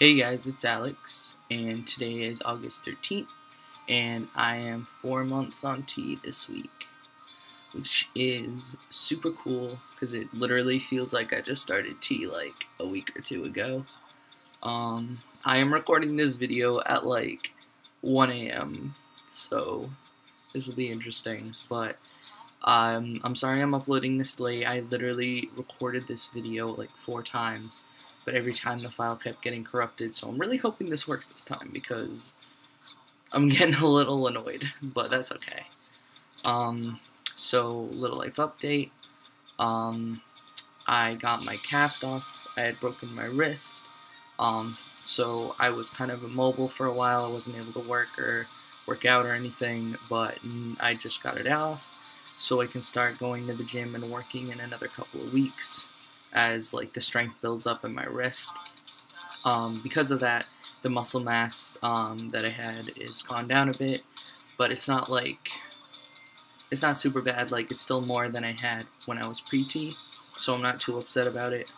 Hey guys, it's Alex, and today is August 13th, and I am 4 months on T this week, which is super cool, because it literally feels like I just started T like a week or two ago. I am recording this video at like 1 a.m., so this will be interesting, but I'm sorry I'm uploading this late. I literally recorded this video like 4 times, but every time the file kept getting corrupted, so I'm really hoping this works this time because I'm getting a little annoyed, but that's okay. So little life update. I got my cast off. I had broken my wrist, so I was kind of immobile for a while. I wasn't able to work out or anything, but I just got it off, so I can start going to the gym and working in another couple of weeks as like the strength builds up in my wrist. Because of that, the muscle mass that I had is gone down a bit, but it's not super bad. Like, it's still more than I had when I was pre-T, so I'm not too upset about it.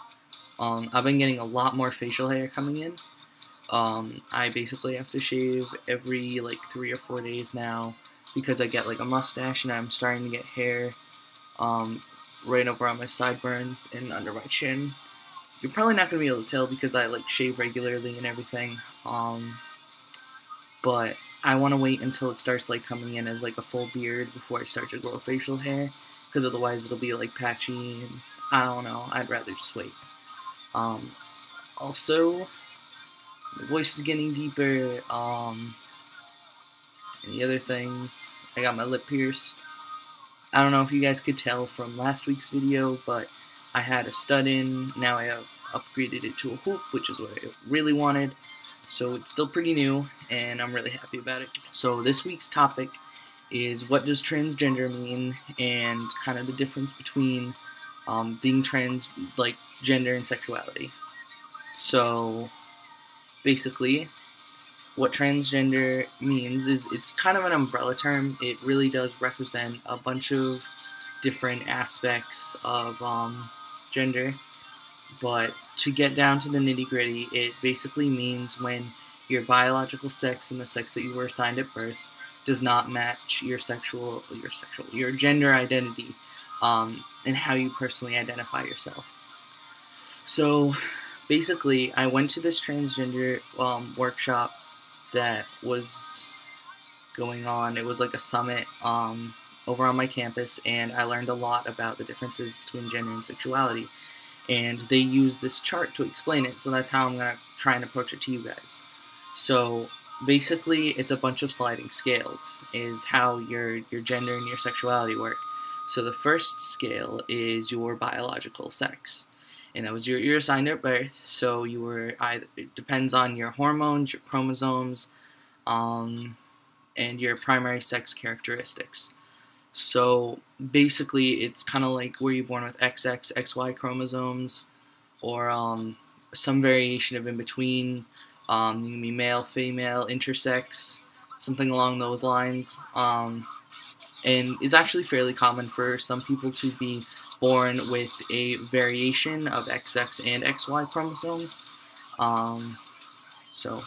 I've been getting a lot more facial hair coming in. I basically have to shave every like 3 or 4 days now because I get like a mustache and I'm starting to get hair right over on my sideburns and under my chin. You're probably not going to be able to tell because I like shave regularly and everything, but I want to wait until it starts like coming in as like a full beard before I start to grow facial hair, because otherwise it'll be like patchy and I don't know, I'd rather just wait. Also, my voice is getting deeper. Any other things? I got my lip pierced. I don't know if you guys could tell from last week's video, but I had a stud in. Now I have upgraded it to a hoop, which is what I really wanted. So it's still pretty new, and I'm really happy about it. So this week's topic is, what does transgender mean, and kind of the difference between being trans, like gender and sexuality. So basically, what transgender means is it's kind of an umbrella term. It really does represent a bunch of different aspects of gender, but to get down to the nitty-gritty, it basically means when your biological sex and the sex that you were assigned at birth does not match your gender identity, and how you personally identify yourself. So basically, I went to this transgender workshop that was going on. It was like a summit over on my campus, and I learned a lot about the differences between gender and sexuality, and they used this chart to explain it, so that's how I'm going to try and approach it to you guys. So basically, it's a bunch of sliding scales is how your gender and your sexuality work. So the first scale is your biological sex, and that was you're assigned at birth, so you were either, it depends on your hormones, your chromosomes, and your primary sex characteristics. So basically, it's kind of like, were you born with XX, XY chromosomes, or some variation of in between. You can be male, female, intersex, something along those lines. And it's actually fairly common for some people to be born with a variation of XX and XY chromosomes. So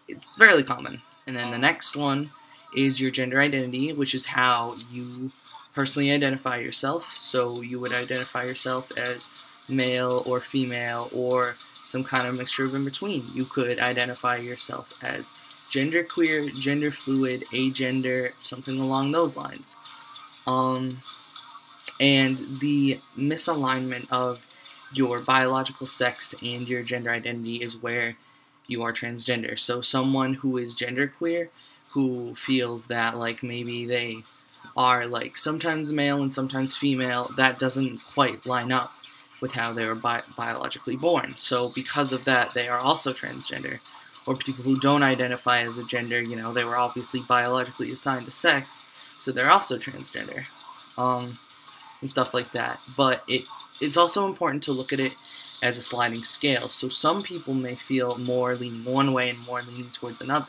it's fairly common. And then the next one is your gender identity, which is how you personally identify yourself. So you would identify yourself as male or female or some kind of mixture of in between. You could identify yourself as genderqueer, gender fluid, agender, something along those lines. And the misalignment of your biological sex and your gender identity is where you are transgender. So someone who is genderqueer, who feels that like maybe they are like sometimes male and sometimes female, that doesn't quite line up with how they were biologically born. So because of that, they are also transgender. Or people who don't identify as a gender, you know, they were obviously biologically assigned a sex, so they're also transgender, and stuff like that. But it's also important to look at it as a sliding scale. So some people may feel more leaning one way and more leaning towards another.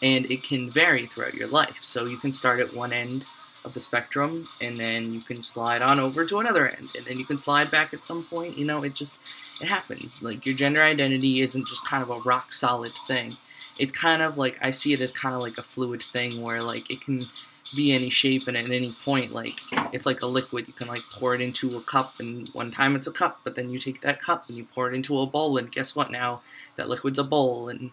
And it can vary throughout your life. So you can start at one end of the spectrum, and then you can slide on over to another end, and then you can slide back at some point. It happens. Like, your gender identity isn't just kind of a rock solid thing. It's kind of like, I see it as kind of like a fluid thing where, like, it can be any shape, and at any point, like, it's like a liquid. You can, like, pour it into a cup, and one time it's a cup, but then you take that cup and you pour it into a bowl, and guess what? Now that liquid's a bowl. And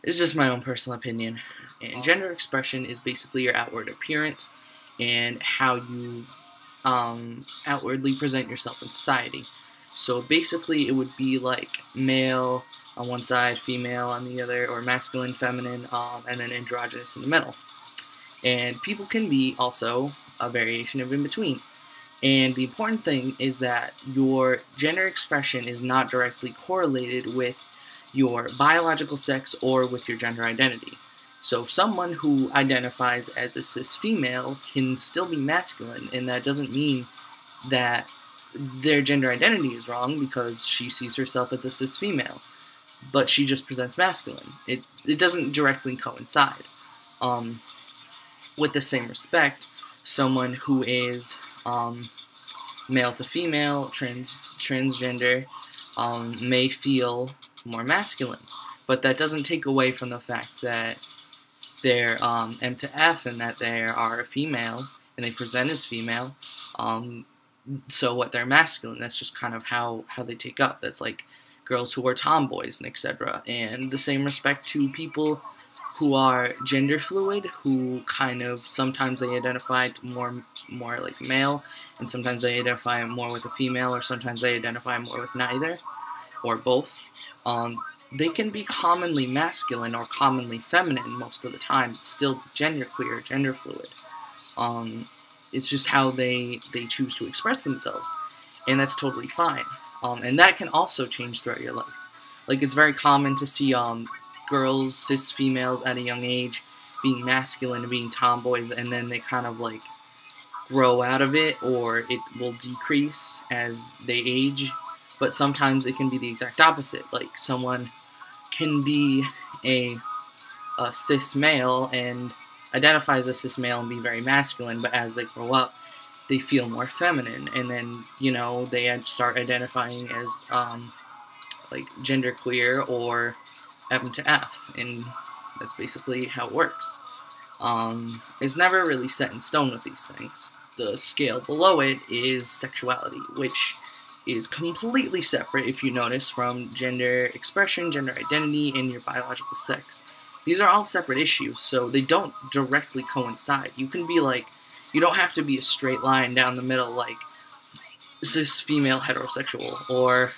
it's just my own personal opinion. And gender expression is basically your outward appearance and how you outwardly present yourself in society. So basically it would be like male on one side, female on the other, or masculine, feminine, and then androgynous in the middle. And people can be also a variation of in between. And the important thing is that your gender expression is not directly correlated with your biological sex or with your gender identity. So someone who identifies as a cis female can still be masculine, and that doesn't mean that their gender identity is wrong because she sees herself as a cis female, but she just presents masculine. It doesn't directly coincide. With the same respect, someone who is male to female, transgender, may feel more masculine, but that doesn't take away from the fact that they're M to F and that they are a female and they present as female. So what, they're masculine. That's just kind of how they take up. That's like girls who are tomboys and etc. And the same respect to people who are gender fluid, who kind of sometimes they identify more like male, and sometimes they identify more with a female, or sometimes they identify more with neither, or both. They can be commonly masculine or commonly feminine most of the time, but still genderqueer, gender fluid. It's just how they choose to express themselves, and that's totally fine. And that can also change throughout your life. Like, it's very common to see girls, cis females at a young age, being masculine and being tomboys, and then they kind of like grow out of it, or it will decrease as they age. But sometimes it can be the exact opposite. Like, someone can be a cis male and identify as a cis male and be very masculine, but as they grow up, they feel more feminine, and then, they start identifying as like genderqueer or M to F, and that's basically how it works. It's never really set in stone with these things. The scale below it is sexuality, which is completely separate, if you notice, from gender expression, gender identity, and your biological sex. These are all separate issues, so they don't directly coincide. You can be like, you don't have to be a straight line down the middle, like cis female heterosexual, or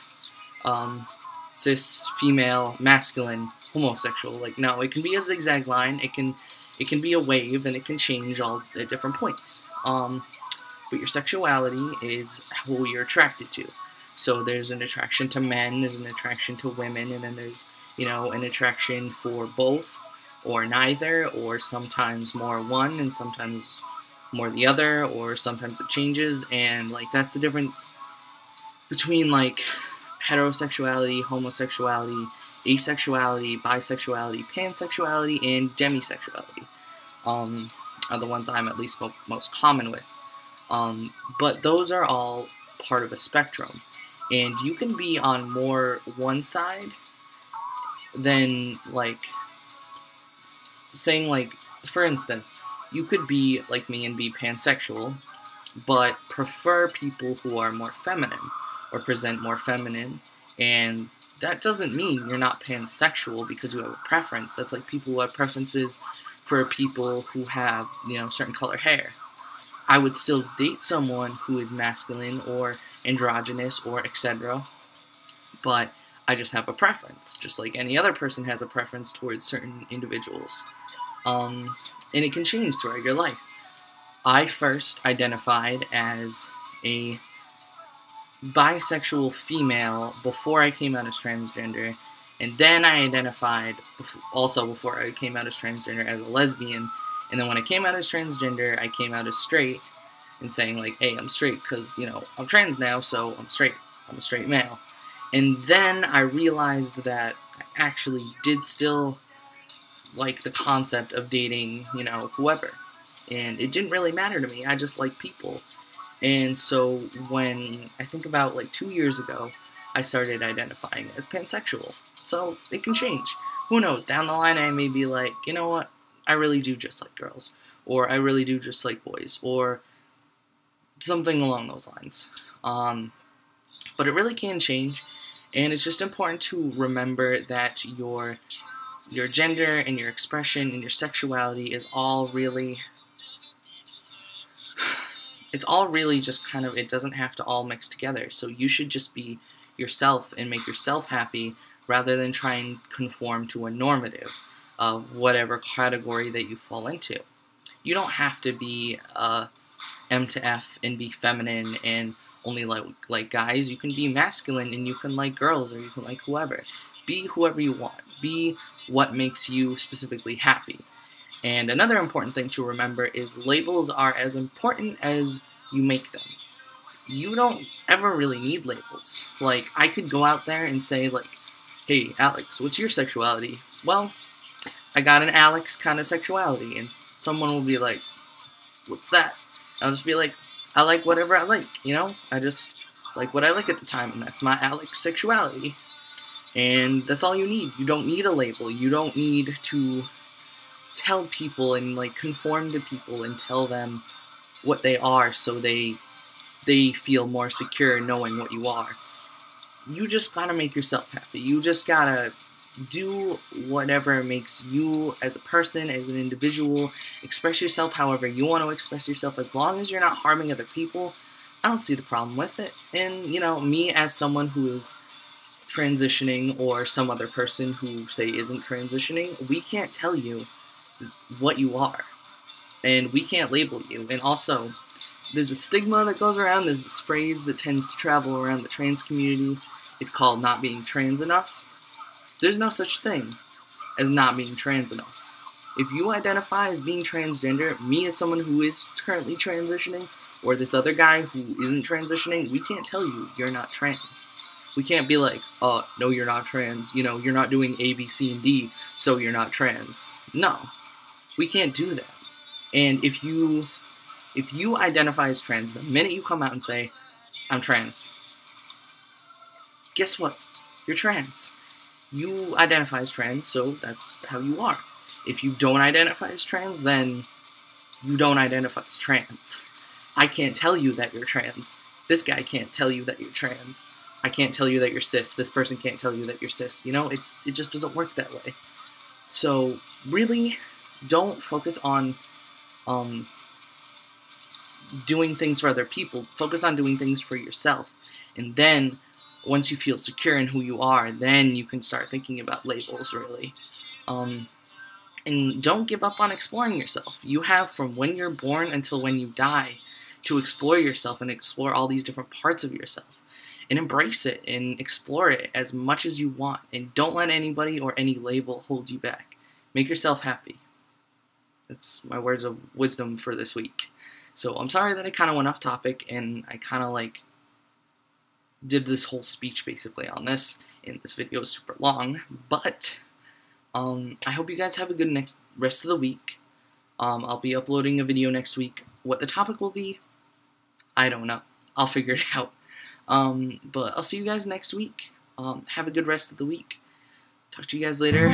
cis female masculine homosexual. Like, no, it can be a zigzag line. It can be a wave, and it can change all at different points. But your sexuality is who you're attracted to. So there's an attraction to men, there's an attraction to women, and then there's, an attraction for both, or neither, or sometimes more one, and sometimes more the other, or sometimes it changes, and, like, that's the difference between, like, heterosexuality, homosexuality, asexuality, bisexuality, pansexuality, and demisexuality. Are the ones I'm at least most common with. But those are all part of a spectrum, and you can be on more one side than, like, saying, like, for instance, you could be like me and be pansexual, but prefer people who are more feminine, or present more feminine, and that doesn't mean you're not pansexual because you have a preference. That's like people who have preferences for people who have, certain color hair. I would still date someone who is masculine or androgynous or etc., but I just have a preference, just like any other person has a preference towards certain individuals. And it can change throughout your life. I first identified as a bisexual female before I came out as transgender, and then I identified, also before I came out as transgender, as a lesbian. And then when I came out as transgender, I came out as straight, and saying, like, hey, I'm straight because, I'm trans now, so I'm straight. I'm a straight male. And then I realized that I actually did still like the concept of dating, whoever. and it didn't really matter to me. I just like people. And so when I think about like 2 years ago, I started identifying as pansexual. So it can change. Who knows? Down the line, I may be like, you know what? I really do just like girls, or I really do just like boys, or something along those lines. But it really can change, and it's just important to remember that your gender and your expression and your sexuality is all really, it's all really just kind of, it doesn't have to all mix together. So you should just be yourself and make yourself happy rather than try and conform to a normative of whatever category that you fall into. You don't have to be M to F and be feminine and only like guys. You can be masculine and you can like girls, or you can like whoever. Be whoever you want. Be what makes you specifically happy. And another important thing to remember is labels are as important as you make them. You don't ever really need labels. Like, I could go out there and say, like, hey, Alex, what's your sexuality? Well, I got an Alex kind of sexuality, and someone will be like, what's that? I'll just be like, I like whatever I like, you know? I just like what I like at the time, and that's my Alex sexuality. And that's all you need. You don't need a label. You don't need to tell people and like conform to people and tell them what they are so they feel more secure knowing what you are. You just gotta make yourself happy. You just gotta do whatever makes you as a person, as an individual. Express yourself however you want to express yourself. As long as you're not harming other people, I don't see the problem with it. And, you know, me as someone who is transitioning, or some other person who, say, isn't transitioning, we can't tell you what you are. And we can't label you. And also, there's a stigma that goes around. There's this phrase that tends to travel around the trans community. It's called not being trans enough. There's no such thing as not being trans enough. If you identify as being transgender, me as someone who is currently transitioning, or this other guy who isn't transitioning, we can't tell you you're not trans. We can't be like, oh, no, you're not trans. You know, you're not doing A, B, C, and D, so you're not trans. No, we can't do that. And if you identify as trans, the minute you come out and say, I'm trans, guess what? You're trans. You identify as trans, so that's how you are. If you don't identify as trans, then you don't identify as trans. I can't tell you that you're trans. This guy can't tell you that you're trans. I can't tell you that you're cis. This person can't tell you that you're cis. You know, it just doesn't work that way. So really, don't focus on doing things for other people. Focus on doing things for yourself. And then, once you feel secure in who you are, then you can start thinking about labels, really. And don't give up on exploring yourself. You have from when you're born until when you die to explore yourself and explore all these different parts of yourself. And embrace it and explore it as much as you want. And don't let anybody or any label hold you back. Make yourself happy. That's my words of wisdom for this week. So I'm sorry that I kind of went off topic and I kind of like did this whole speech basically on this, and this video is super long, but I hope you guys have a good rest of the week. I'll be uploading a video next week. What the topic will be, I don't know. I'll figure it out. But I'll see you guys next week. Have a good rest of the week. Talk to you guys later.